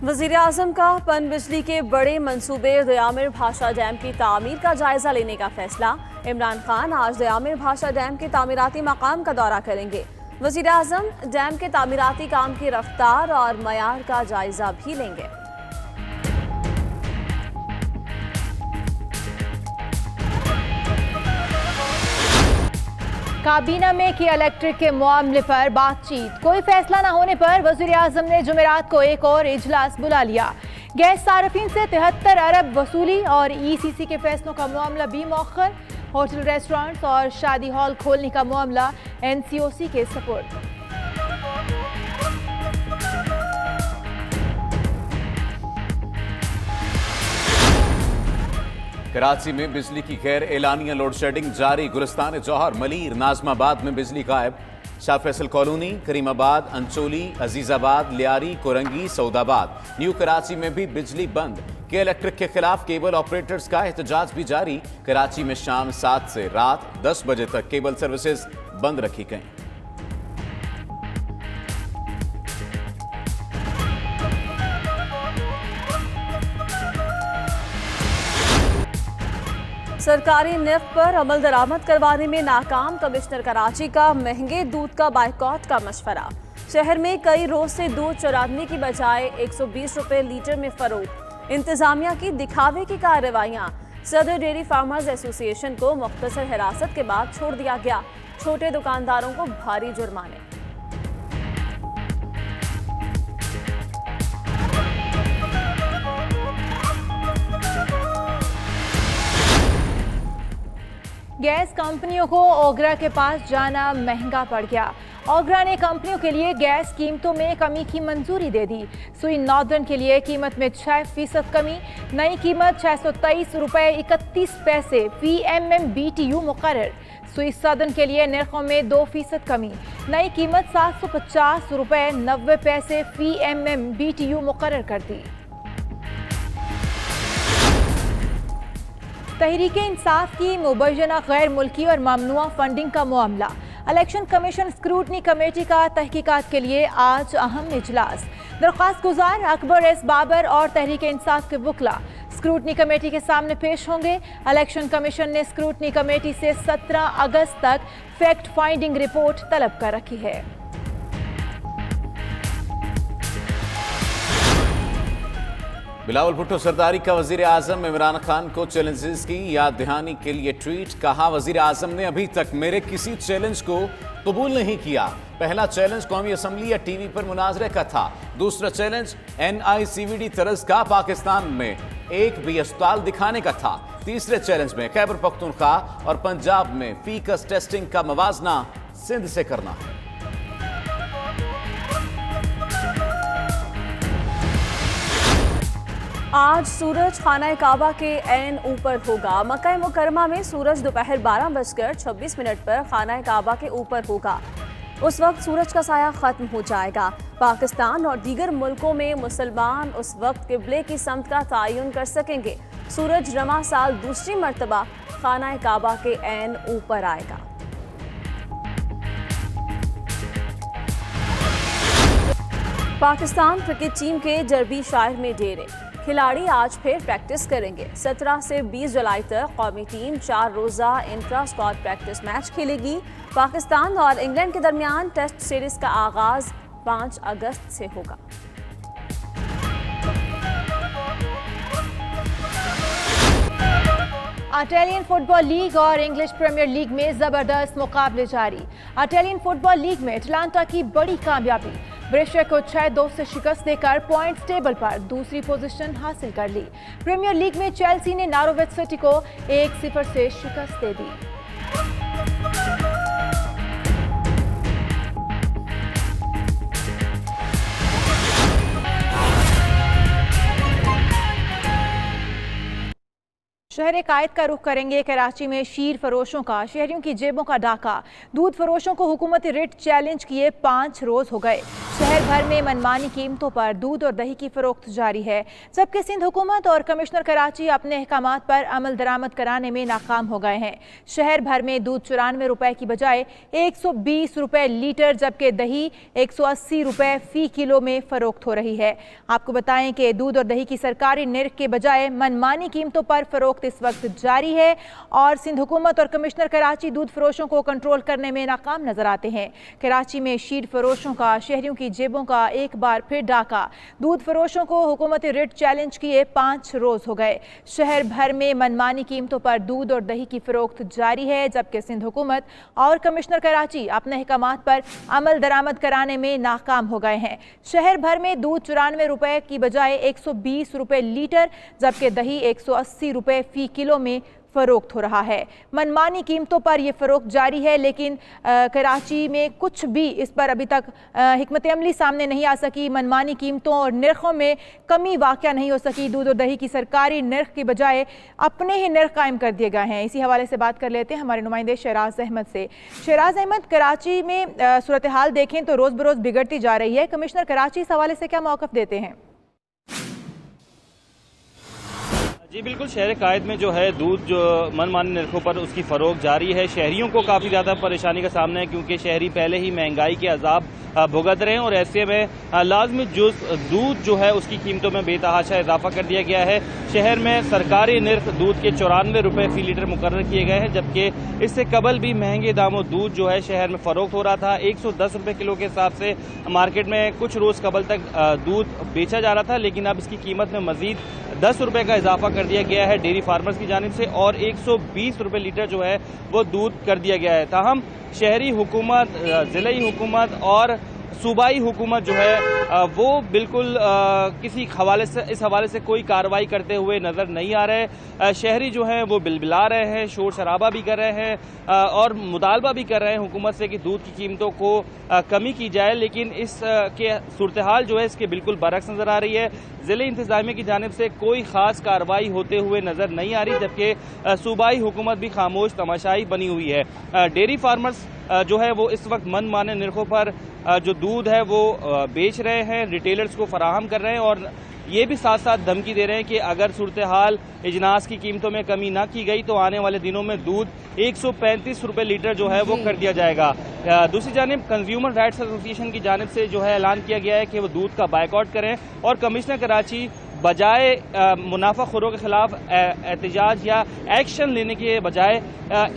वज़ीर-ए-आज़म का पनबिजली के बड़े मंसूबे दयामिर भाषा डैम की तामीर का जायजा लेने का फैसला। इमरान खान आज दयामिर भाषा डैम के तामीराती मकाम का दौरा करेंगे। वज़ीर-ए-आज़म डैम के तामीराती काम की रफ्तार और मयार का जायजा भी लेंगे। काबीना में किया इलेक्ट्रिक के मामले पर बातचीत, कोई फैसला न होने पर वज़ीर-ए-आज़म ने जुमेरात को एक और इजलास बुला लिया। गैस सार्फिन से 73 अरब वसूली और ECC के फैसलों का मामला भी मौखर। होटल, रेस्टोरेंट्स और शादी हॉल खोलने का मामला NCOC के सपुर्द। कराची में बिजली की गैर एलानिया लोड शेडिंग जारी। गुलिस्तान जौहर, मलीर, नाजमाबाद में बिजली गायब। शाह फैसल कॉलोनी, करीमाबाद, अंचोली, अजीजाबाद, लियारी, कोरंगी, सऊदाबाद, न्यू कराची में भी बिजली बंद। के इलेक्ट्रिक के खिलाफ केबल ऑपरेटर्स का एहतजाज भी जारी। कराची में शाम 7 से रात 10 बजे तक केबल सर्विसेज बंद रखी गईं। सरकारी निफ्ट पर अमल दरामद करवाने में नाकाम कमिश्नर कराची का महंगे दूध का बाइकॉट का मशवरा। शहर में कई रोज से दूध चुराने की बजाय 120 रुपए लीटर में फरोख्त। इंतजामिया की दिखावे की कार्रवाइयां। सदर डेयरी फार्मर्स एसोसिएशन को मुख्तसर हिरासत के बाद छोड़ दिया गया। छोटे दुकानदारों को भारी जुर्माने। गैस कंपनियों को ओगरा के पास जाना महंगा पड़ गया। ओगरा ने कंपनियों के लिए गैस कीमतों में कमी की मंजूरी दे दी। सुई नॉर्दर्न के लिए कीमत में 6% कमी। नई कीमत 623 रुपए 31 पैसे PMM/BTU मुकर्रर। सुई सदर्न के लिए निर्खों में 2% कमी। नई कीमत 750 रुपए 90 पैसे PMM/BTU मुकर्रर कर दी। तहरीके इंसाफ की मुबैना गैर मुल्की और ममनुआ फंडिंग का मामला। इलेक्शन कमीशन स्क्रूटनी कमेटी का तहकीकात के लिए आज अहम इजलास। दरख्वास्त गुजार अकबर एस बाबर और तहरीके इंसाफ के वकला स्क्रूटनी कमेटी के सामने पेश होंगे। इलेक्शन कमीशन ने स्क्रूटनी कमेटी से 17 अगस्त तक फैक्ट फाइंडिंग रिपोर्ट तलब कर रखी है। बिलावल भुट्टो सरदारी का वज़ीर-ए-आज़म इमरान खान को चैलेंजेस की याद दहानी के लिए ट्वीट। कहा, वज़ीर-ए-आज़म ने अभी तक मेरे किसी चैलेंज को कबूल नहीं किया। पहला चैलेंज कौमी असम्बली या टीवी पर मुनाजरे का था। दूसरा चैलेंज NICVD तरज का पाकिस्तान में एक भी अस्पताल दिखाने का था। तीसरे चैलेंज में खैबर पख्तूनख्वा और पंजाब में फीकस टेस्टिंग का मवाजना सिंध से करना है। आज सूरज खाना काबा के ऐन ऊपर होगा। मक्का मुकरमा में सूरज दोपहर 12:26 पर खाना काबा के ऊपर होगा। उस वक्त सूरज का साया खत्म हो जाएगा। पाकिस्तान और दीगर मुल्कों में मुसलमान उस वक्त किबले की समत का तयन कर सकेंगे। सूरज रमा साल दूसरी मरतबा खाना काबा के ऐन ऊपर आएगा। पाकिस्तान क्रिकेट टीम के जर्बी शायर में डेरे। खिलाड़ी आज फिर प्रैक्टिस करेंगे। 17 से 20 जुलाई तक कौमी टीम 4 रोज़ा इंट्रा स्क्वाड प्रैक्टिस मैच खेलेगी। पाकिस्तान और इंग्लैंड के दरमियान टेस्ट सीरीज का आगाज 5 अगस्त से होगा। इटालियन फुटबॉल लीग और इंग्लिश प्रीमियर लीग में जबरदस्त मुकाबले जारी। इटालियन फुटबॉल लीग में अटलांटा की बड़ी कामयाबी। ब्रेशिया को 6-2 से शिकस्त देकर पॉइंट्स टेबल पर दूसरी पोजीशन हासिल कर ली। प्रीमियर लीग में चेल्सी ने नॉरविच सिटी को 1-0 से शिकस्त दे दी। शहर कायद का रुख करेंगे। कराची में शीर फरोशों का शहरियों की जेबों का डाका। दूध फरोशों को हुकूमती रेट चैलेंज किए 5 रोज हो गए। शहर भर में मनमानी कीमतों पर दूध और दही की फरोख्त जारी है, जबकि सिंध हुकूमत और कमिश्नर कराची अपने अहकामात पर अमल दरामद कराने में नाकाम हो गए हैं। शहर भर में दूध 94 रुपए की बजाय 120 रुपए लीटर, जबकि दही 180 रुपए फी किलो में फरोख्त हो रही है। आपको बताएं कि दूध और दही की सरकारी निर्ख के बजाय मनमानी कीमतों पर फरोख्त इस वक्त जारी है और सिंध हुकूमत और कमिश्नर कराची दूध फरोशों को कंट्रोल करने में नाकाम नजर आते हैं। कराची में शीर फरोशों का शहरियों की जेबों का एक बार फिर डाका। दूध फरोशों को हुकूमती रिट चैलेंज किए 5 रोज हो गए। शहर भर में मनमानी कीमतों पर दूध और दही की फरोख्त जारी है, जबकि सिंध हुकूमत और कमिश्नर कराची अपने अहकामात पर अमल दरामद कराने में नाकाम हो गए हैं। शहर भर में दूध 94 रुपए की बजाय 120 रुपए लीटर, जबकि दही 180 रुपए फी किलो में फरोख्त हो रहा है। मनमानी कीमतों पर यह फरोख्त जारी है, लेकिन कराची में कुछ भी इस पर अभी तक हिकमत अमली सामने नहीं आ सकी। मनमानी कीमतों और निर्खों में कमी वाक़या नहीं हो सकी। दूध और दही की सरकारी निर्ख की बजाय अपने ही निर्ख कायम कर दिए गए हैं। इसी हवाले से बात कर लेते हैं हमारे नुमाइंदे शहराज अहमद से। शहराज अहमद, कराची में सूरत हाल देखें तो रोज़ बरोज़ बिगड़ती जा रही है। कमिश्नर कराची इस हवाले से क्या मौक़िफ़ देते हैं? जी बिल्कुल, शहर कायद में जो है दूध जो मनमानी नरखों पर उसकी फ़रोख्त जारी है। शहरियों को काफ़ी ज़्यादा परेशानी का सामना है, क्योंकि शहरी पहले ही महंगाई के अजाब भुगत रहे हैं और ऐसे में लाजमी दूध जो है उसकी कीमतों में बेतहाशा इजाफा कर दिया गया है। शहर में सरकारी निर्ख दूध के 94 रुपए फी लीटर मुकर्रर किए गए हैं, जबकि इससे कबल भी महंगे दामों दूध जो है शहर में फ़रोख्त हो रहा था। 110 रुपए किलो के हिसाब से मार्केट में कुछ रोज़ कबल तक दूध बेचा जा रहा था, लेकिन अब इसकी कीमत में मजीद 10 रुपए का इजाफा कर दिया गया है डेयरी फार्मर्स की जानिब से और 120 रुपए लीटर जो है वो दूध कर दिया गया है। ताहम शहरी हुकूमत, ज़िलाई हुकूमत और सूबाई हुकूमत जो है वो बिल्कुल किसी हवाले से इस हवाले से कोई कार्रवाई करते हुए नज़र नहीं आ रहे। शहरी जो हैं वो बिलबिला रहे हैं, शोर शराबा भी कर रहे हैं और मुतालबा भी कर रहे हैं हुकूमत से कि दूध की कीमतों को कमी की जाए, लेकिन इस के सूरत हाल जो है इसके बिल्कुल बरक्स नज़र आ रही है। ज़िले इंतज़ामिया की जानिब से कोई ख़ास कार्रवाई होते हुए नज़र नहीं आ रही, जबकि सूबाई हुकूमत भी खामोश तमाशाई बनी हुई है। डेयरी फार्मर्स जो है वो इस वक्त मनमाने निर्खों पर जो दूध है वो बेच रहे हैं, रिटेलर्स को फराहम कर रहे हैं और ये भी साथ साथ धमकी दे रहे हैं कि अगर सूरत हाल इजनास की कीमतों में कमी ना की गई तो आने वाले दिनों में दूध 135 रुपए लीटर जो है वो कर दिया जाएगा। दूसरी जानिब कंज्यूमर राइट्स एसोसिएशन की जानिब से जो है ऐलान किया गया है कि वो दूध का बायकॉट करें और कमिश्नर कराची बजाय मुनाफाखोरों के खिलाफ एहतजाज या एक्शन लेने के बजाय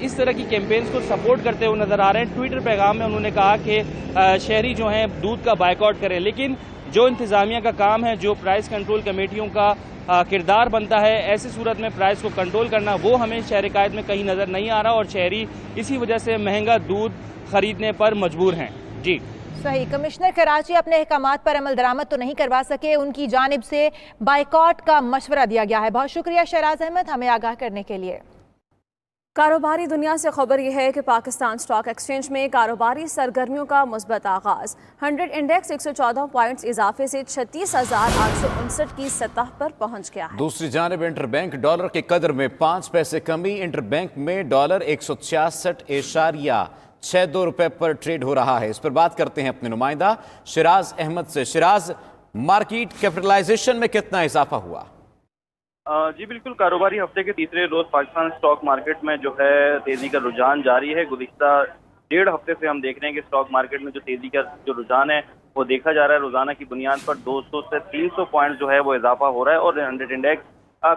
इस तरह की कैंपेन्स को सपोर्ट करते हुए नजर आ रहे हैं। ट्विटर पैगाम में उन्होंने कहा कि शहरी जो हैं दूध का बायकॉट करें, लेकिन जो इंतजामिया का काम है, जो प्राइस कंट्रोल कमेटियों का किरदार बनता है, ऐसी सूरत में प्राइस को कंट्रोल करना, वो हमें शहर कायद में कहीं नजर नहीं आ रहा और शहरी इसी वजह से महंगा दूध खरीदने पर मजबूर हैं। जी सही। कमिश्नर कराची अपने अहकामात पर अमल दरामद तो नहीं करवा सके, उनकी जानिब से बाइकॉट का मशवरा दिया गया है। बहुत शुक्रिया शहराज अहमद हमें आगाह करने के लिए। कारोबारी दुनिया से खबर यह है कि पाकिस्तान स्टॉक एक्सचेंज में कारोबारी सरगर्मियों का मुस्बत आगाज। 100 इंडेक्स 114 पॉइंट्स इजाफे से 36,859 की सतह पर पहुंच गया है। दूसरी जानिब इंटरबैंक डॉलर के कदर में 5 पैसे कमी। इंटरबैंक में डॉलर 166.62 रुपए पर ट्रेड हो रहा है। इस पर बात करते हैं अपने नुमाइंदा शहराज अहमद से। शहराज, मार्केट कैपिटलाइजेशन में कितना इजाफा हुआ? जी बिल्कुल, कारोबारी हफ्ते के तीसरे रोज पाकिस्तान स्टॉक मार्केट में जो है तेजी का रुझान जारी है। गुज़िश्ता 1.5 हफ्ते से हम देख रहे हैं कि स्टॉक मार्केट में जो तेजी का जो रुझान है वो देखा जा रहा है। रोजाना की बुनियाद पर 200 से 300 पॉइंट जो है वो इजाफा हो रहा है और 100 इंडेक्स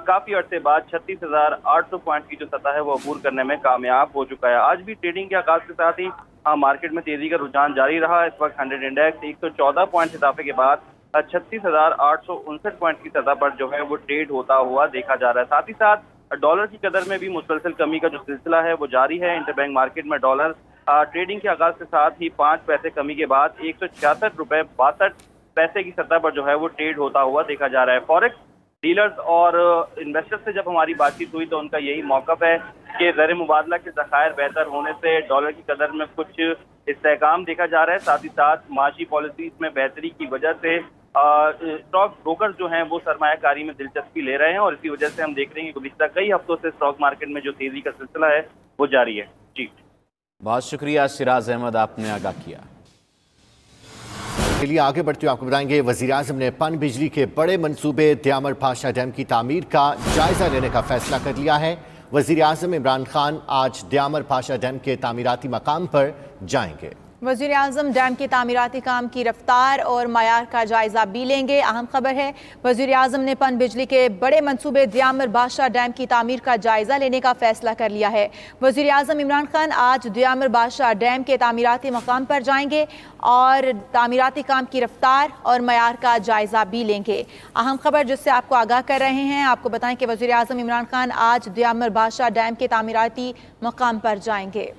काफी अर्से बाद 36,800 पॉइंट की जो सतह है वो अबूर करने में कामयाब हो चुका है। आज भी ट्रेडिंग के आगाज के साथ ही मार्केट में तेजी का रुझान जारी रहा। इस वक्त 100 इंडेक्स 114 पॉइंट इजाफे के बाद 36,859 पॉइंट की सतह पर जो है वो ट्रेड होता हुआ देखा जा रहा है। साथ ही साथ डॉलर की कदर में भी मुसलसल कमी का जो सिलसिला है वो जारी है। इंटरबैंक मार्केट में डॉलर ट्रेडिंग के आगाज के साथ ही 5 पैसे कमी के बाद 166 रुपए 62 पैसे की सतह पर जो है वो ट्रेड होता हुआ देखा जा रहा है। फॉरेक्स डीलर्स और इन्वेस्टर्स से जब हमारी बातचीत हुई तो उनका यही मौक़िफ़ है कि ज़र मुबादला के ज़खायर बेहतर होने से डॉलर की कदर में कुछ इस्तेहकाम देखा जा रहा है। साथ ही साथ माशी पॉलिसीज में बेहतरी की वजह से स्टॉक ब्रोकर जो हैं वो सरमायाकारी में दिलचस्पी ले रहे हैं और इसी वजह से हम देख रहे हैं कि गुज़िश्ता कई हफ्तों से स्टॉक मार्केट में जो तेजी का सिलसिला है वो जारी है। जी बहुत शुक्रिया शहराज अहमद, आपने आगाह किया। के लिए आगे बढ़ते हुए आपको बताएंगे, वज़ीर-ए-आज़म ने पन बिजली के बड़े मंसूबे दयामर पाशा डैम की तामीर का जायजा लेने का फैसला कर लिया है। वज़ीर-ए-आज़म इमरान खान आज दयामर पाशा डैम के तामीराती मकाम पर जाएंगे। वज़ीर आज़म डैम के तामीराती काम की रफ्तार और मयार का जायजा भी लेंगे। अहम खबर है, वज़ीर आज़म ने पन बिजली के बड़े मंसूबे दयामर बादशाह डैम की तामीर का जायजा लेने का फैसला कर लिया है। वज़ीर आज़म इमरान खान आज दयामर बादशाह डैम के तामीराती मकाम पर जाएंगे और तामीराती काम की रफ्तार और मयार का जायजा भी लेंगे। अहम खबर जिससे आपको आगाह कर रहे हैं, आपको बताएं कि वज़ीर आज़म इमरान खान आज दयामर बादशाह डैम के तामीराती मकाम पर जाएंगे।